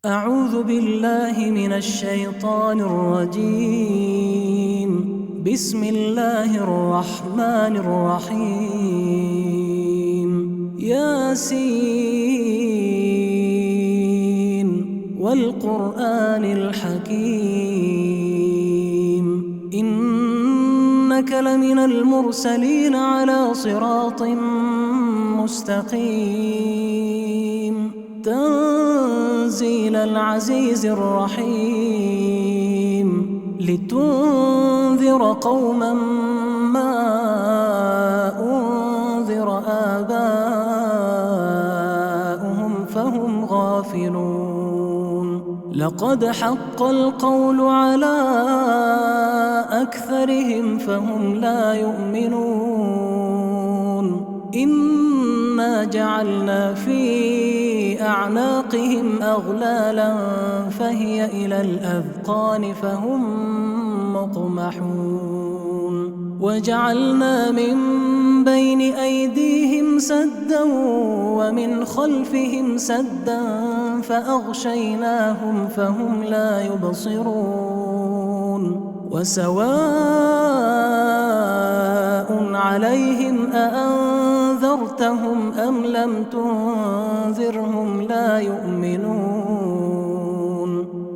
أعوذ بالله من الشيطان الرجيم. بسم الله الرحمن الرحيم. ياسين والقرآن الحكيم إنك لمن المرسلين على صراط مستقيم تنزيل العزيز الرحيم لتنذر قوما ما أنذر آباؤهم فهم غافلون. لقد حق القول على أكثرهم فهم لا يؤمنون. إنا جعلنا في أعناقهم أغلالا فهي إلى الأذقان فهم مقمحون. وجعلنا من بين أيديهم سدا ومن خلفهم سدا فأغشيناهم فهم لا يبصرون. وسواء عليهم أأنذرتهم أم لم تنذرهم لا يؤمنون.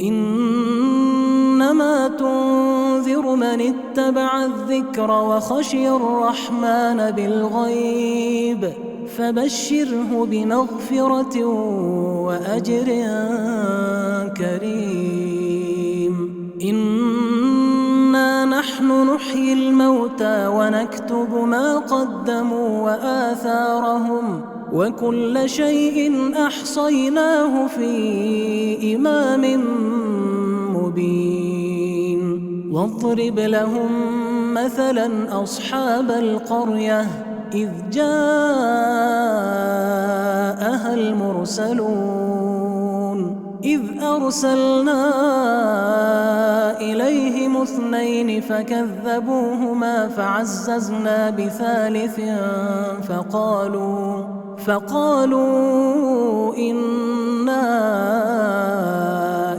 إنما تنذر من اتبع الذكر وخشي الرحمن بالغيب فبشره بمغفرة وأجر كريم. إنا نحن نحيي الموتى ونكتب ما قدموا وآثارهم وكل شيء أحصيناه في إمام مبين. واضرب لهم مثلا أصحاب القرية إذ جاءها المرسلون إذ أرسلنا إليهم 2 فكذبوهما فعززنا بثالث فقالوا إنا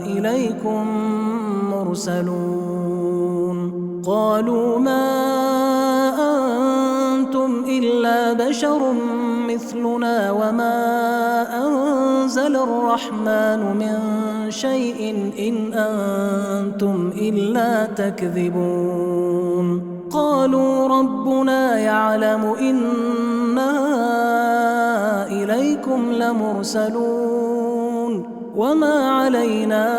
إليكم مرسلون. قالوا ما أنتم إلا بشر مثلنا وما أنزل الرحمن من شيء إن أنتم إلا تكذبون. قالوا ربنا يعلم إنا إليكم لمرسلون وما علينا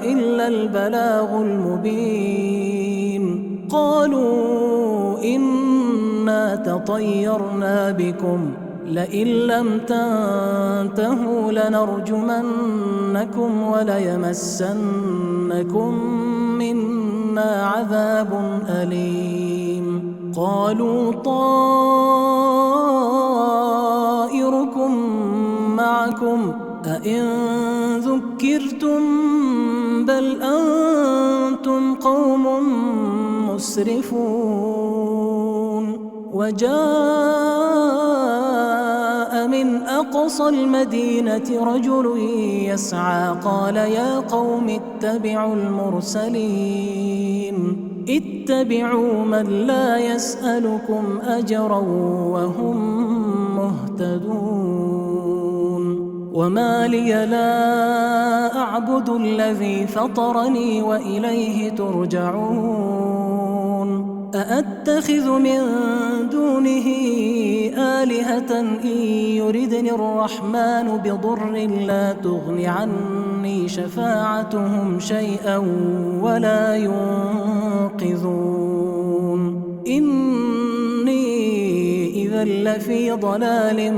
إلا البلاغ المبين. قالوا إنا تطيرنا بكم لئن لم تنتهوا لنرجمنكم وليمسنكم منا عذاب أليم. قالوا طائركم معكم أئن ذكرتم بل أنتم قوم مسرفون. وجاء من أقصى المدينة رجل يسعى قال يا قوم اتبعوا المرسلين اتبعوا من لا يسألكم أجرا وهم مهتدون. وما لي لا أعبد الذي فطرني وإليه ترجعون. أأتخذ من دونه آلهة إن يردني الرحمن بضر لا تغن عني شفاعتهم شيئا ولا ينقذون. إني إذا لفي ضلال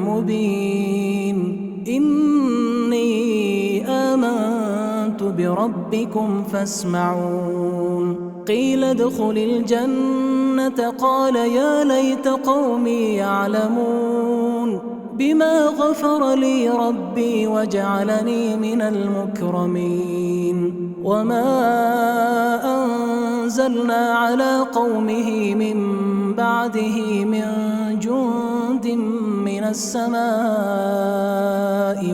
مبين. إني آمنت بربكم فاسمعون. قيل ادخل الجنة قال يا ليت قومي يعلمون بما غفر لي ربي وجعلني من المكرمين. وما أنزلنا على قومه من بعده من جند من السماء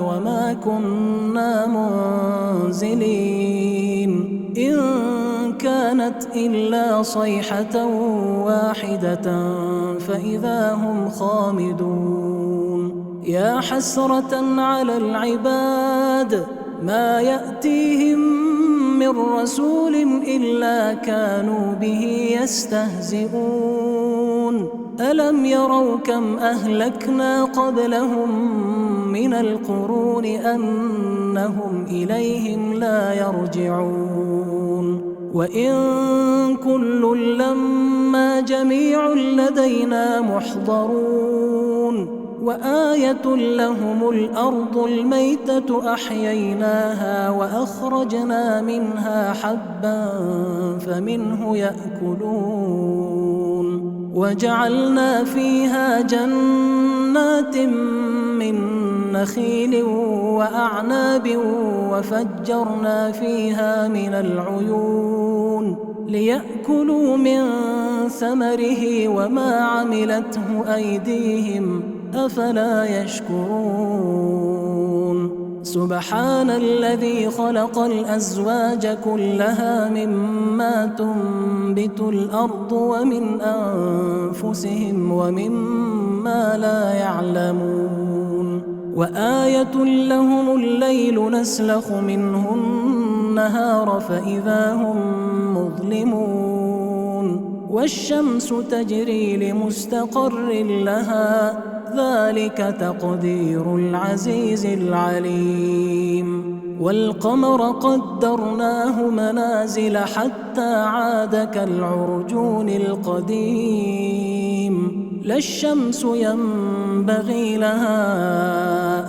وما كنا منزلين إن كانت إلا صيحة واحدة فإذا هم خامدون يا حسرة على العباد ما يأتيهم من رسول إلا كانوا به يستهزئون ألم يروا كم أهلكنا قبلهم من القرون أنهم إليهم لا يرجعون وإن كل لما جميع لدينا محضرون وآية لهم الأرض الميتة أحييناها وأخرجنا منها حبا فمنه يأكلون وجعلنا فيها جنات من نخيل وأعناب وفجرنا فيها من العيون ليأكلوا من ثمره وما عملته أيديهم أفلا يشكرون سبحان الذي خلق الأزواج كلها مما تنبت الأرض ومن أنفسهم ومما لا يعلمون وآية لهم الليل نسلخ منه النهار فإذا هم مظلمون والشمس تجري لمستقر لها ذلك تقدير العزيز العليم والقمر قدرناه منازل حتى عاد كالعرجون القديم لا الشمس ينبغي لها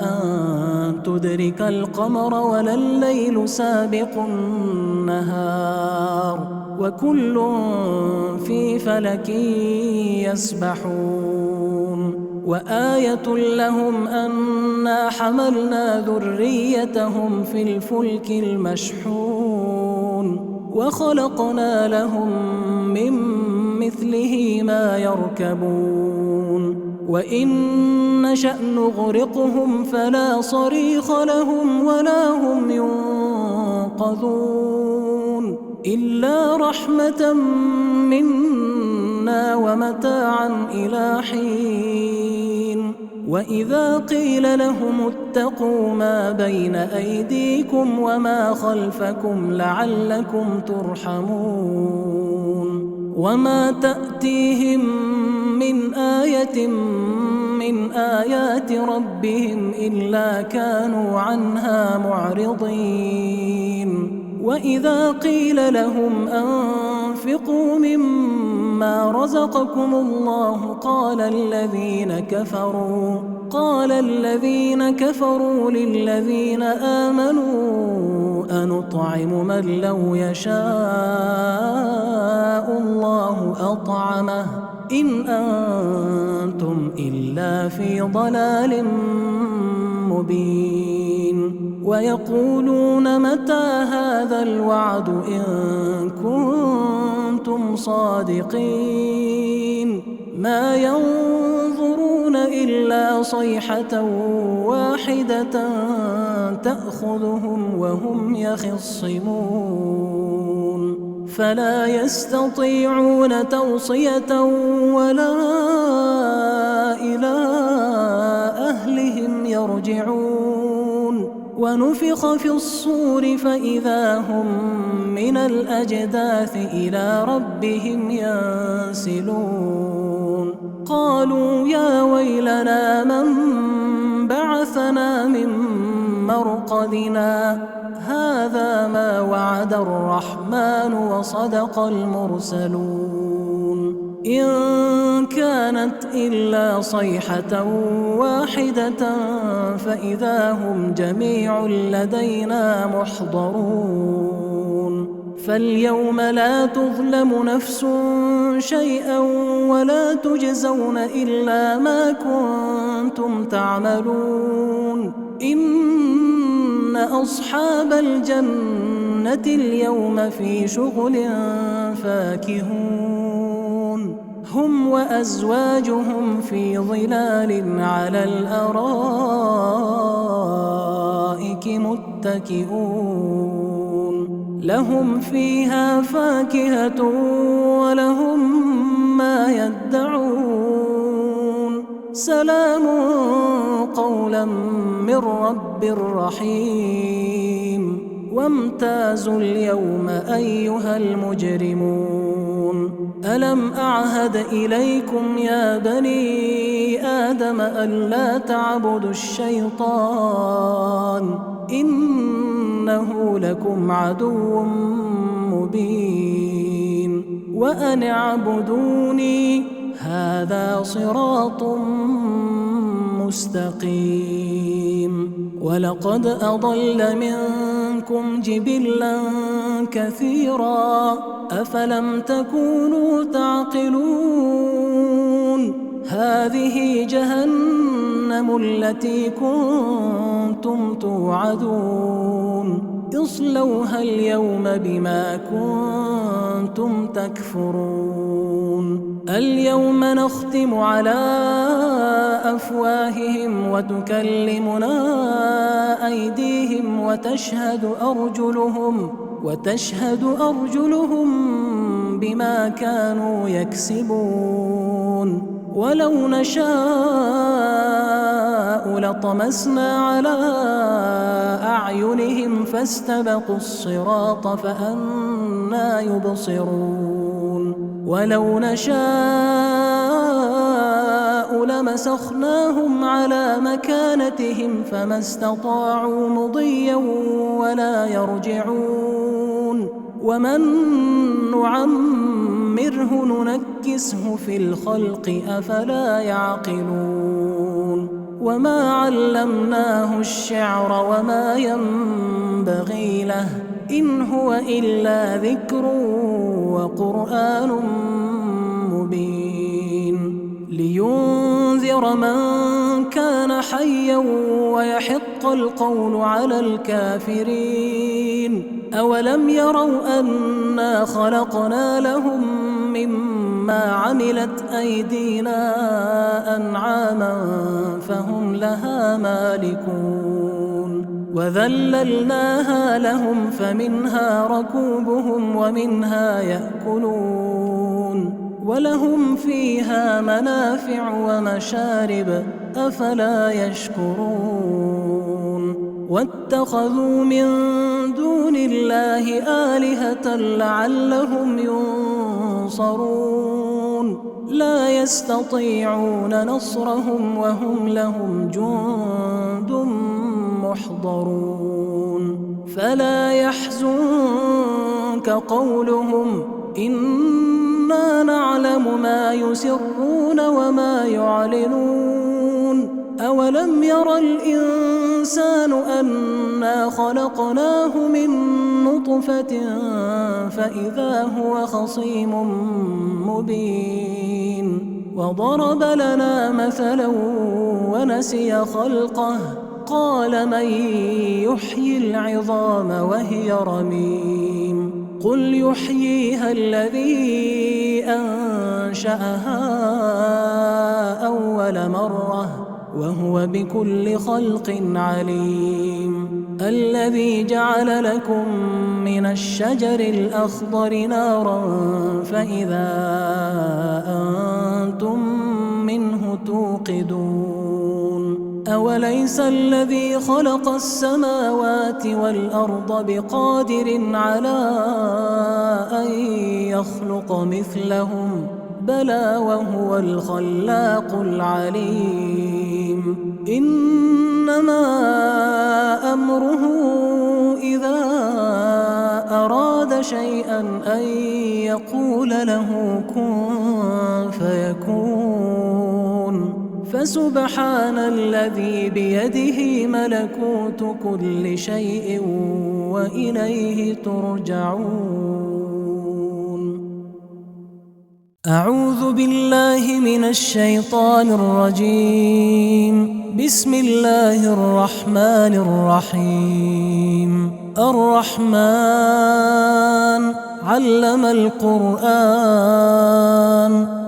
أن تدرك القمر ولا الليل سابق النهار وكل في فلك يسبحون وآية لهم أنا حملنا ذريتهم في الفلك المشحون وخلقنا لهم من مثله ما يركبون وإن نشأ نغرقهم فلا صريخ لهم ولا هم ينقذون إلا رحمة منا ومتاعا إلى حين وإذا قيل لهم اتقوا ما بين أيديكم وما خلفكم لعلكم ترحمون وما تأتيهم من آية من آيات ربهم إلا كانوا عنها معرضين وإذا قيل لهم أنفقوا مما رزقكم الله قال الذين كفروا للذين آمنوا أنطعم من لو يشاء الله أطعمه إن أنتم إلا في ضلال مبين ويقولون متى هذا الوعد إن كنتم صادقين ما ينظرون إلا صيحة واحدة تأخذهم وهم يخصمون فلا يستطيعون توصية ولا إلى أهلهم يرجعون ونفخ في الصور فإذا هم من الأجداث إلى ربهم ينسلون قالوا يا ويلنا من بعثنا من مرقدنا هذا ما وعد الرحمن وصدق المرسلون إن كانت إلا صيحة واحدة فإذا هم جميع لدينا محضرون فاليوم لا تظلم نفس شيئا ولا تجزون إلا ما كنتم تعملون إن أصحاب الجنة اليوم في شغل فاكهون هم وأزواجهم في ظلال على الأرائك متكئون لهم فيها فاكهة ولهم ما يدعون سلام قولا من رب رحيم وامتازوا اليوم أيها المجرمون ألم أعهد إليكم يا بني آدم ألا تعبدوا الشيطان إنه لكم عدو مبين وأن اعبدوني هذا صراط مستقيم ولقد أضل منكم جبلا كثيرا أفلم تكونوا تعقلون هذه جهنم التي كنتم توعدون اصلوها اليوم بما كنتم تكفرون اليوم نختم على أفواههم وتكلمنا أيديهم وتشهد أرجلهم بما كانوا يكسبون ولو نشاء لطمسنا على أعينهم فاستبقوا الصراط فأنى يبصرون ولو نشاء لمسخناهم على مكانتهم فما استطاعوا مضيا ولا يرجعون ومن نعمره ننكسه في الخلق أفلا يعقلون وما علمناه الشعر وما ينبغي له إن هو إلا ذكر وقرآن مبين لينذر من كان حيا ويحق القول على الكافرين أولم يروا أنا خلقنا لهم مما عملت أيدينا أنعاما فهم لها مالكون وذللناها لهم فمنها ركوبهم ومنها يأكلون ولهم فيها منافع ومشارب أفلا يشكرون واتخذوا من دون الله آلهة لعلهم ينصرون لا يستطيعون نصرهم وهم لهم جند محضرون فلا يحزنك قولهم إنا نعلم ما يسرون وما يعلنون أولم ير الإنسان أنا خلقناه من نطفة فإذا هو خصيم مبين وضرب لنا مثلا ونسي خلقه قال من يحيي العظام وهي رميم قل يحييها الذي أنشأها أول مرة وهو بكل خلق عليم الذي جعل لكم من الشجر الأخضر نارا فإذا أنتم منه توقدون أوليس الذي خلق السماوات والأرض بقادر على أن يخلق مثلهم بلى وهو الخلاق العليم إنما أمره إذا أراد شيئا أن يقول له كن فيكون فسبحان الذي بيده ملكوت كل شيء وإليه ترجعون. أعوذ بالله من الشيطان الرجيم. بسم الله الرحمن الرحيم. الرحمن علم القرآن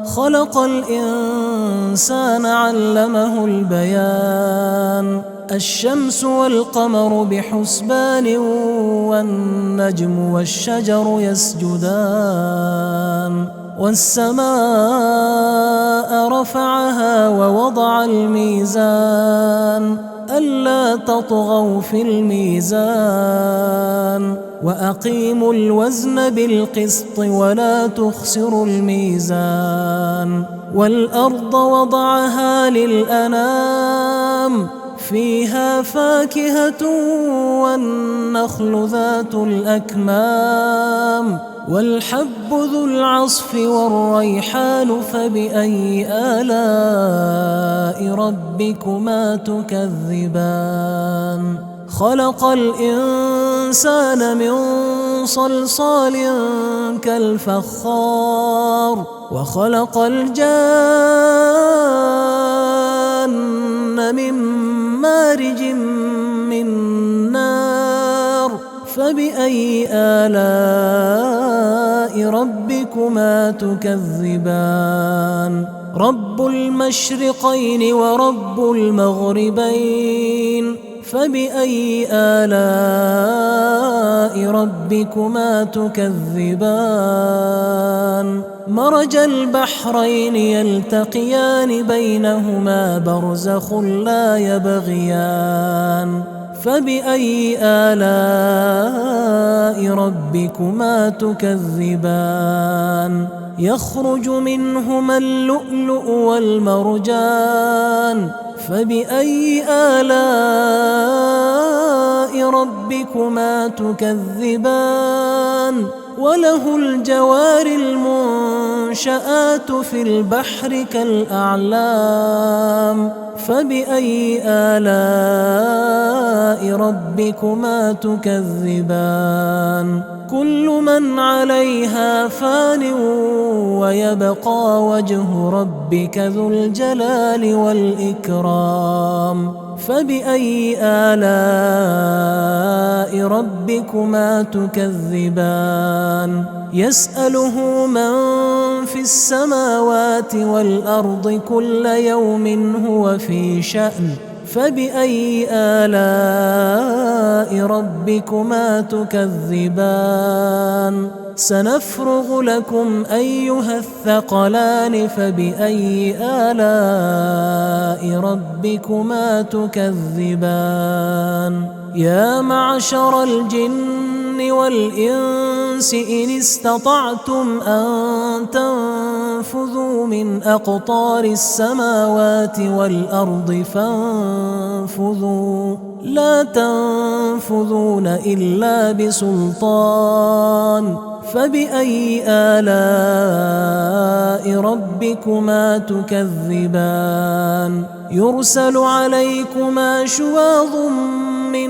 خلق الإنسان علمه البيان الشمس والقمر بحسبان والنجم والشجر يسجدان والسماء رفعها ووضع الميزان ألا تطغوا في الميزان وأقيموا الوزن بالقسط ولا تخسروا الميزان والأرض وضعها للأنام فيها فاكهة والنخل ذات الأكمام والحب ذو العصف والريحان فبأي آلاء ربكما تكذبان خلق الإنسان من صلصال كالفخار وخلق الجان من مارج من نار فبأي آلاء ربكما تكذبان رب المشرقين ورب المغربين فبأي آلاء ربكما تكذبان مرج البحرين يلتقيان بينهما برزخ لا يبغيان فبأي آلاء ربكما تكذبان يخرج منهما اللؤلؤ والمرجان فبأي آلاء ربكما تكذبان وله الجوار المنشآت في البحر كالأعلام فبأي آلاء ربكما تكذبان كل من عليها فان ويبقى وجه ربك ذو الجلال والإكرام فبأي آلاء ربكما تكذبان يسأله من في السماوات والأرض كل يوم هو في شأن فبأي آلاء ربكما تكذبان سنفرغ لكم أيها الثقلان فبأي آلاء ربكما تكذبان يا معشر الجن والإنس إن استطعتم أن تنفذوا من أقطار السماوات والأرض فانفذوا لا تنفذون إلا بسلطان فبأي آلاء ربكما تكذبان يرسل عليكما شواظ من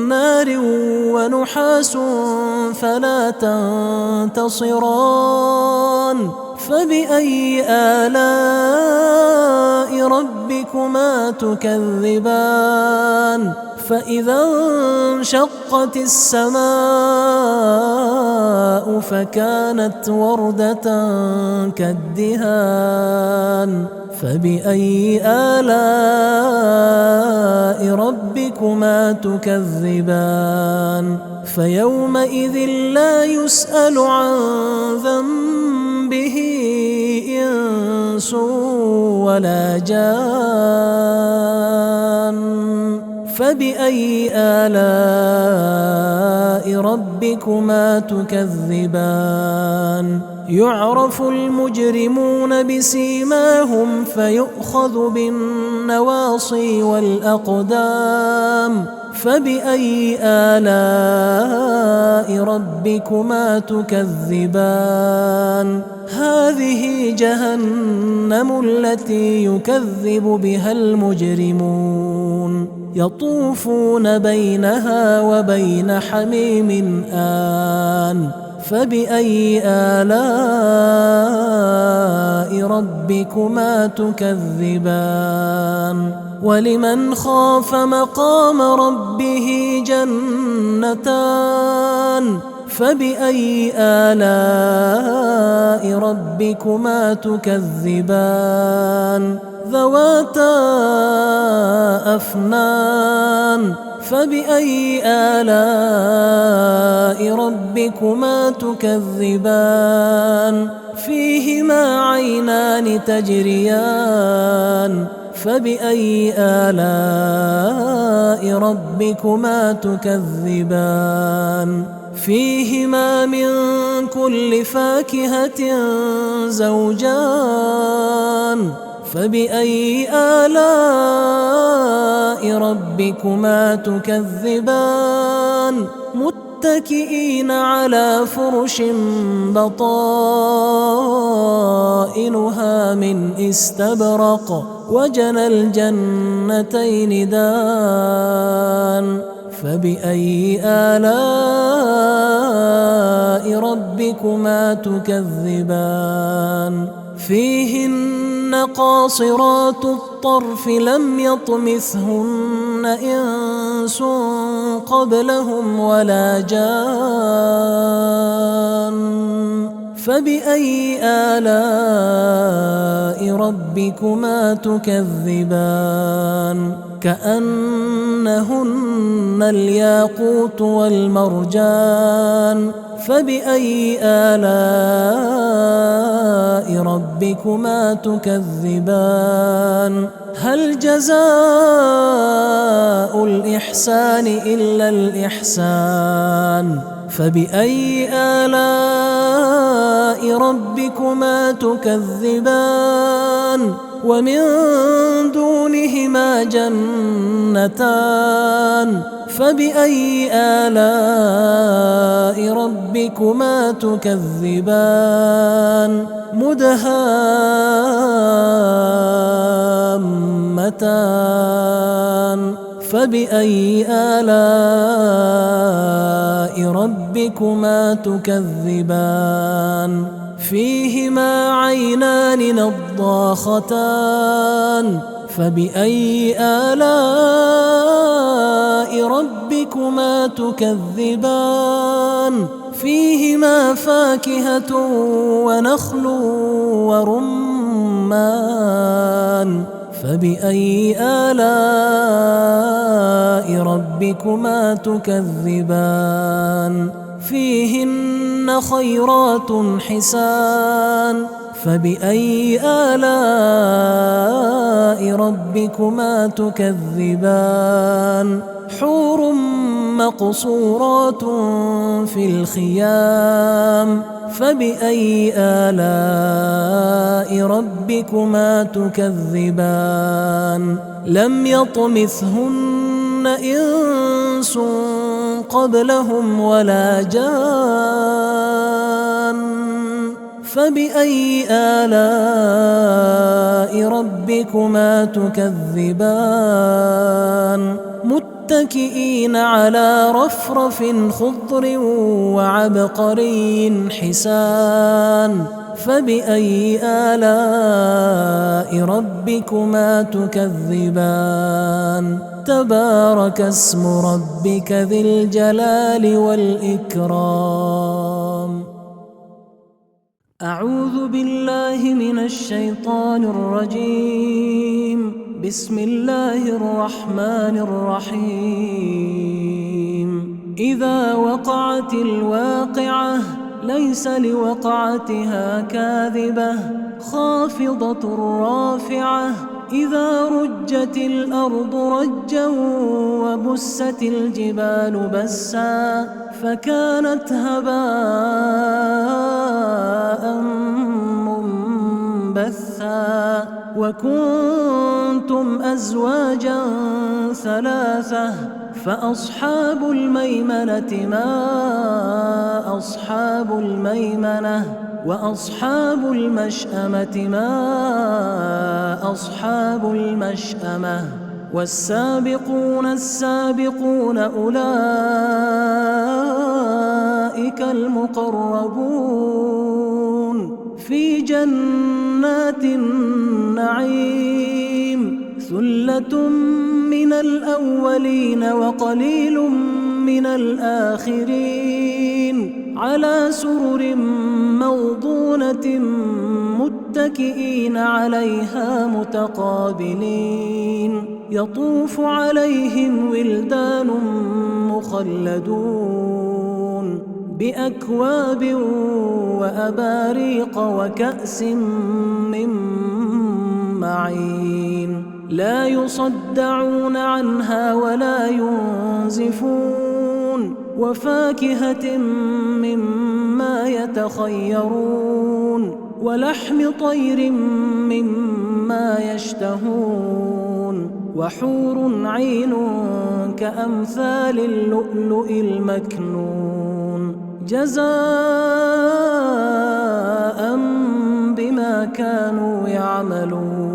نار ونحاس فلا تنتصران فبأي آلاء ربكما تكذبان فإذا انشقت السماء فكانت وردة كالدهان فبأي آلاء ربكما تكذبان فيومئذ لا يسأل عن ذنبه إنس ولا جان فبأي آلاء ربكما تكذبان يعرف المجرمون بسيماهم فيؤخذ بالنواصي والأقدام فبأي آلاء ربكما تكذبان هذه جهنم التي يكذب بها المجرمون يطوفون بينها وبين حميم آن فبأي آلاء ربكما تكذبان ولمن خاف مقام ربه جنتان فبأي آلاء ربكما تكذبان ذواتا أفنان فبأي آلاء ربكما تكذبان فيهما عينان تجريان فبأي آلاء ربكما تكذبان فيهما من كل فاكهة زوجان فبأي آلاء ربكما تكذبان متكئين على فرش بطائنها من استبرق وجنى الجنتين دان فبأي آلاء ربكما تكذبان فيهن قاصرات الطرف لم يطمثهن إنس قبلهم ولا جان فبأي آلاء ربكما تكذبان كأنهن الياقوت والمرجان فبأي آلاء ربكما تكذبان هل جزاء الإحسان إلا الإحسان فبأي آلاء ربكما تكذبان ومن دونهما جنتان فبأي آلاء ربكما تكذبان مدهامتان فبأي آلاء ربكما تكذبان فيهما عينان نضاختان فبأي آلاء ربكما تكذبان فيهما فاكهة ونخل ورمان فبأي آلاء ربكما تكذبان فيهن خيرات حسان فبأي آلاء ربكما تكذبان حور مقصورات في الخيام فبأي آلاء ربكما تكذبان لم يطمثهن إنس قبلهم ولا جان فبأي آلاء ربكما تكذبان متكئين على رفرف خضر وعبقري حسان فبأي آلاء ربكما تكذبان تبارك اسم ربك ذي الجلال والإكرام أعوذ بالله من الشيطان الرجيم بسم الله الرحمن الرحيم إذا وقعت الواقعة ليس لوقعتها كاذبة خافضة رافعة إذا رجت الأرض رجا وبست الجبال بسا فكانت هباء منبثا وكنتم أزواجا ثلاثة فأصحاب الميمنة ما أصحاب الميمنة وأصحاب المشأمة ما أصحاب المشأمة والسابقون السابقون أولئك المقربون في جنات النعيم ثلة من الأولين وقليل من الآخرين على سرر موضونة متكئين عليها متقابلين يطوف عليهم ولدان مخلدون بأكواب وأباريق وكأس من معين لا يصدعون عنها ولا ينزفون وفاكهة مما يتخيرون ولحم طير مما يشتهون وحور عين كأمثال اللؤلؤ المكنون جزاء بما كانوا يعملون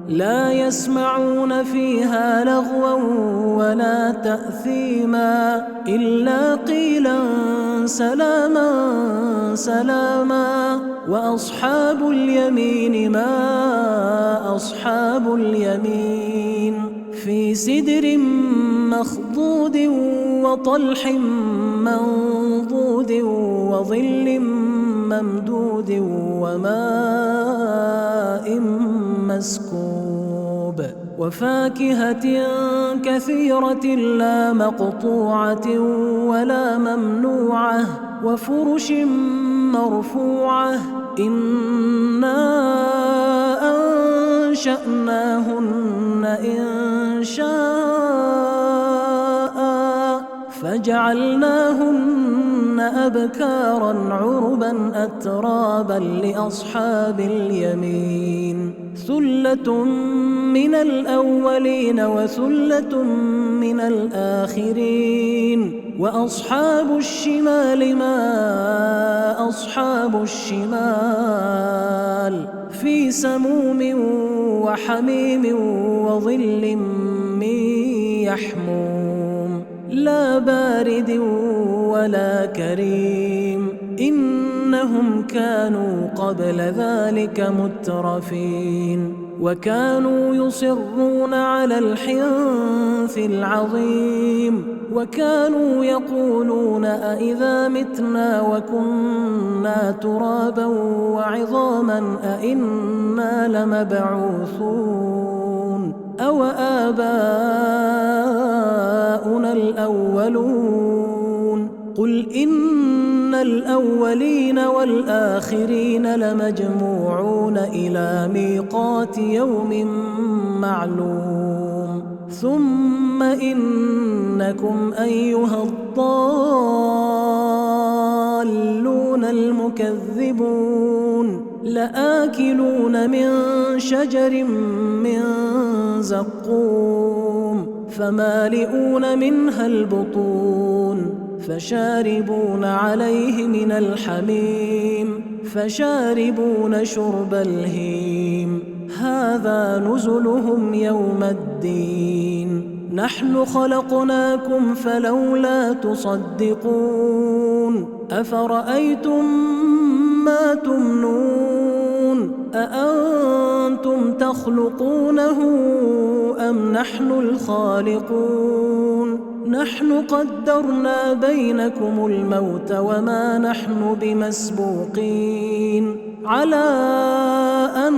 لا يسمعون فيها لغوا ولا تأثيما إلا قيلا سلاما سلاما وأصحاب اليمين ما أصحاب اليمين في سدر مخضود وطلح منضود وظل ممدود وماء مسكوب وفاكهة كثيرة لا مقطوعة ولا ممنوعة وفرش مرفوعة إنا أنشأناهن إنشاء فجعلناهن أبكارا عربا أترابا لأصحاب اليمين ثلة من الأولين وثلة من الآخرين وأصحاب الشمال ما أصحاب الشمال في سموم وحميم وظل من يحموم لا بارد ولا كريم إنهم كانوا قبل ذلك مترفين وكانوا يصرون على الحنث العظيم وكانوا يقولون أإذا متنا وكنا ترابا وعظاما أإنا لمبعوثون أو آباؤنا الأولون قل إن الأولين والآخرين لمجموعون إلى ميقات يوم معلوم ثم إنكم أيها الضالون المكذبون لآكلون من شجر من زقوم فمالئون منها البطون فشاربون عليه من الحميم فشاربون شرب الهيم هذا نزلهم يوم الدين نحن خلقناكم فلولا تصدقون أفرأيتم ما تمنون أأنتم تخلقونه أم نحن الخالقون نحن قدرنا بينكم الموت وما نحن بمسبوقين على أن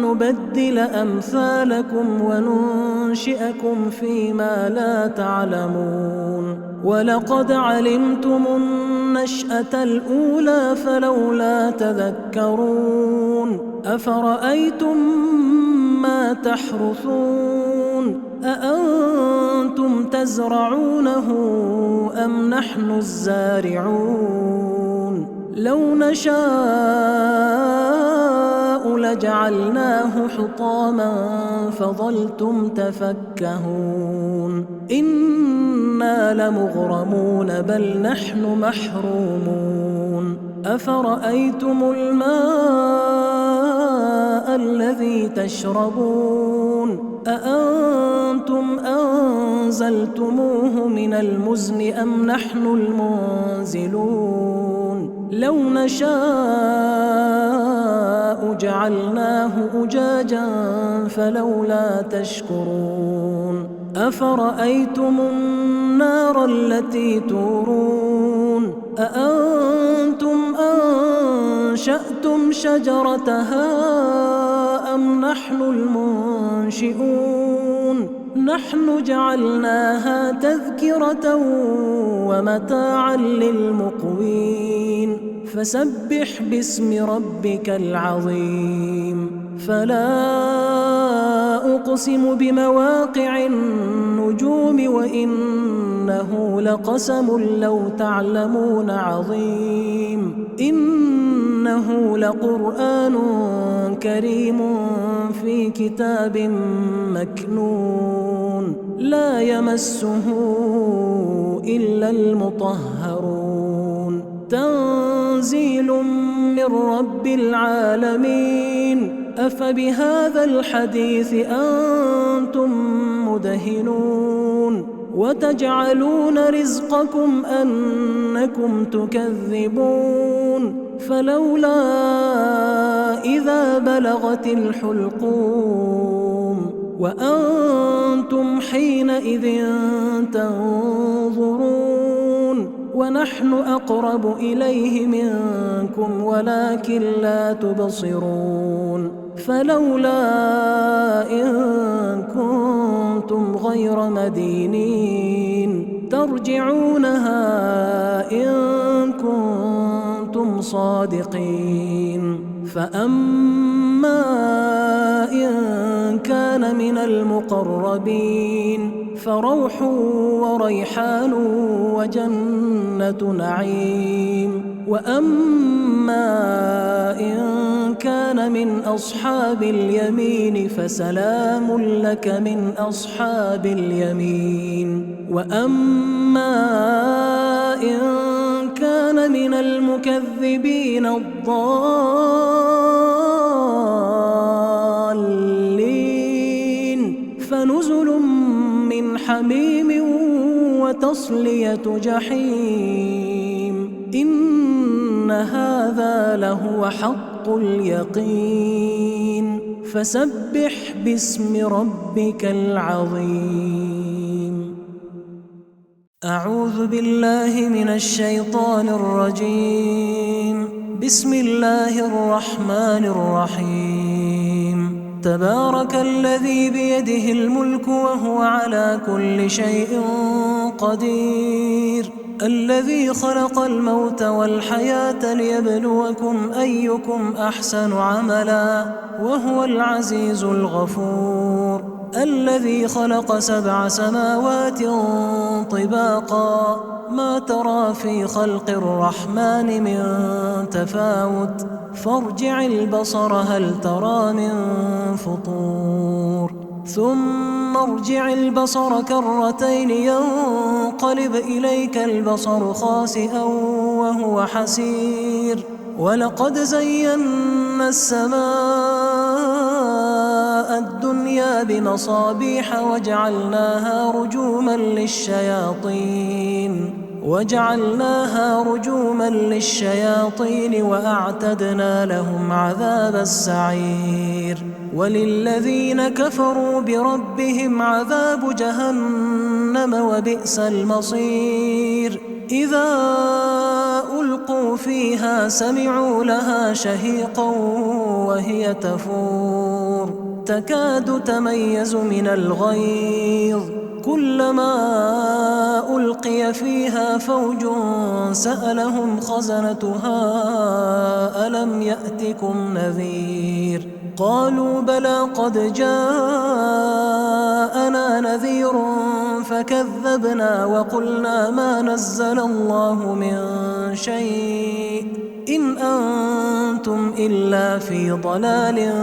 نبدل أمثالكم وننشئكم فيما لا تعلمون ولقد علمتم النشأة الأولى فلولا تذكرون أفرأيتم ما تحرثون أأنتم تزرعونه أم نحن الزارعون لو نشاء لجعلناه حطاما فظلتم تفكهون إنا لمغرمون بل نحن محرومون أفرأيتم الماء الذي تشربون أأنتم أنزلتموه من المزن أم نحن المنزلون لو نشاء جعلناه أجاجا فلولا تشكرون أفرأيتم النار التي تورون أأنتم أنشأتم شجرتها أم نحن المنشئون نحن جعلناها تذكرة ومتاعا للمقوين فسبح باسم ربك العظيم فلا أقسم بمواقع النجوم وإنه لقسم لو تعلمون عظيم إنه لقرآن كريم في كتاب مكنون لا يمسه إلا المطهرون تنزيل من رب العالمين أفبهذا الحديث أنتم مدهنون وتجعلون رزقكم أنكم تكذبون فلولا إذا بلغت الحلقوم وأنتم حينئذ تنظرون ونحن أقرب إليه منكم ولكن لا تبصرون فلولا إن كنتم غير مدينين ترجعونها إن كنتم صادقين فأما إن كان من المقربين فروح وريحان وجنة نعيم وأما إن كان من أصحاب اليمين فسلام لك من أصحاب اليمين وأما إن كان من المكذبين الضالين فنزل من حميم وتصلية جحيم إن هذا لهو حق اليقين فسبح باسم ربك العظيم أعوذ بالله من الشيطان الرجيم بسم الله الرحمن الرحيم تبارك الذي بيده الملك وهو على كل شيء قدير الذي خلق الموت والحياة ليبلوكم أيكم أحسن عملا وهو العزيز الغفور الذي خلق 7 سماوات طباقا ما ترى في خلق الرحمن من تفاوت فارجع البصر هل ترى من فطور ثم ارجع البصر كرتين ينقلب إليك البصر خاسئا وهو حسير ولقد زينا السماء الدنيا بمصابيح وجعلناها رجوما للشياطين وأعتدنا لهم عذاب السعير وللذين كفروا بربهم عذاب جهنم وبئس المصير إذا ألقوا فيها سمعوا لها شهيقا وهي تفور تكاد تميز من الغيظ كلما ألقي فيها فوج سألهم خزنتها ألم يأتكم نذير قالوا بلى قد جاءنا نذير فكذبنا وقلنا ما نزل الله من شيء إن أنتم إلا في ضلال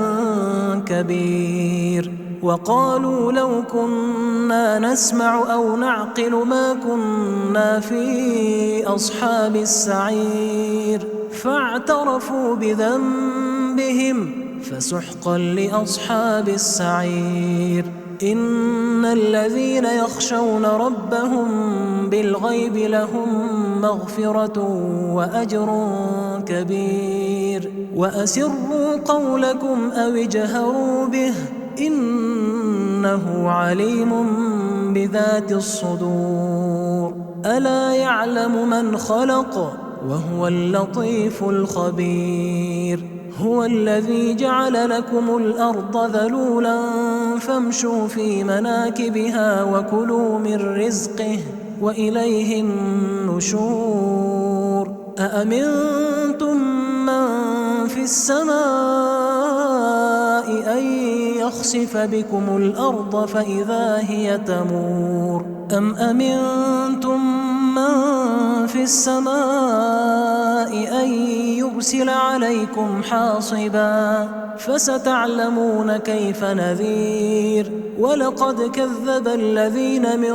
كبير وقالوا لو كنا نسمع أو نعقل ما كنا في أصحاب السعير فاعترفوا بذنبهم فسحقا لأصحاب السعير إن الذين يخشون ربهم بالغيب لهم مغفرة وأجر كبير وأسروا قولكم أو اجهروا به إنه عليم بذات الصدور ألا يعلم من خلق وهو اللطيف الخبير هو الذي جعل لكم الأرض ذلولا فامشوا في مناكبها وكلوا من رزقه وإليه النشور أأمنتم من في السماء أن يخسف بكم الأرض فإذا هي تمور أم أمنتم من في السماء أن يرسل عليكم حاصبا فستعلمون كيف نذير ولقد كذب الذين من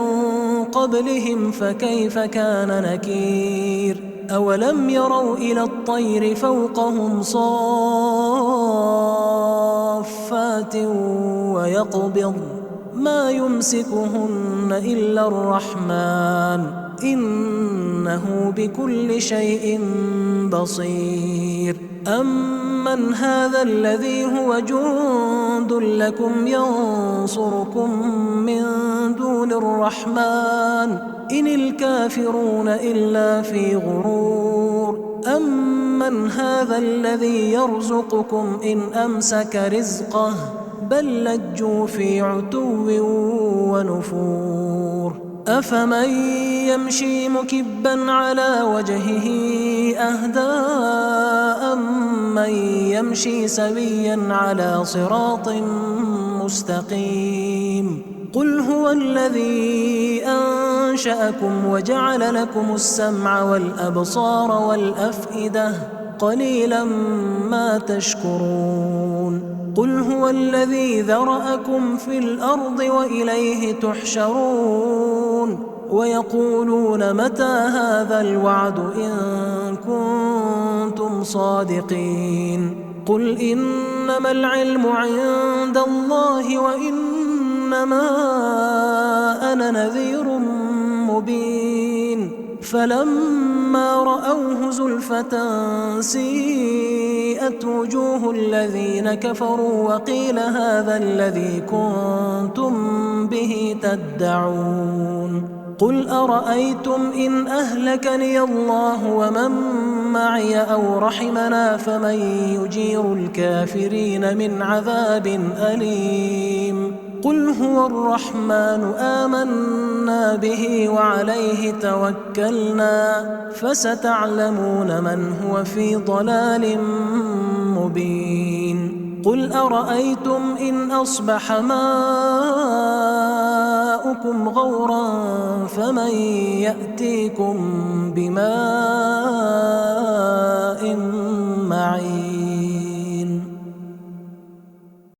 قبلهم فكيف كان نكير أولم يروا إلى الطير فوقهم صافات ويقبض ما يمسكهن إلا الرحمن إنه بكل شيء بصير أمن هذا الذي هو جند لكم ينصركم من دون الرحمن إن الكافرون إلا في غرور أمن هذا الذي يرزقكم إن أمسك رزقه بل لجوا في عتو ونفور أفمن يمشي مكبا على وجهه أهدى أمن يمشي سويا على صراط مستقيم قل هو الذي أنشأكم وجعل لكم السمع والأبصار والأفئدة قليلا ما تشكرون قل هو الذي ذرأكم في الأرض وإليه تحشرون ويقولون متى هذا الوعد إن كنتم صادقين قل إنما العلم عند الله وإنما أنا نذير مبين فلما رأوه زلفة سيئت وجوه الذين كفروا وقيل هذا الذي كنتم به تدعون قل أرأيتم إن أهلكني الله ومن معي أو رحمنا فمن يجير الكافرين من عذاب أليم قل هو الرحمن آمنا به وعليه توكلنا فستعلمون من هو في ضلال مبين قل أرأيتم إن أصبح ماؤكم غورا فمن يأتيكم بماء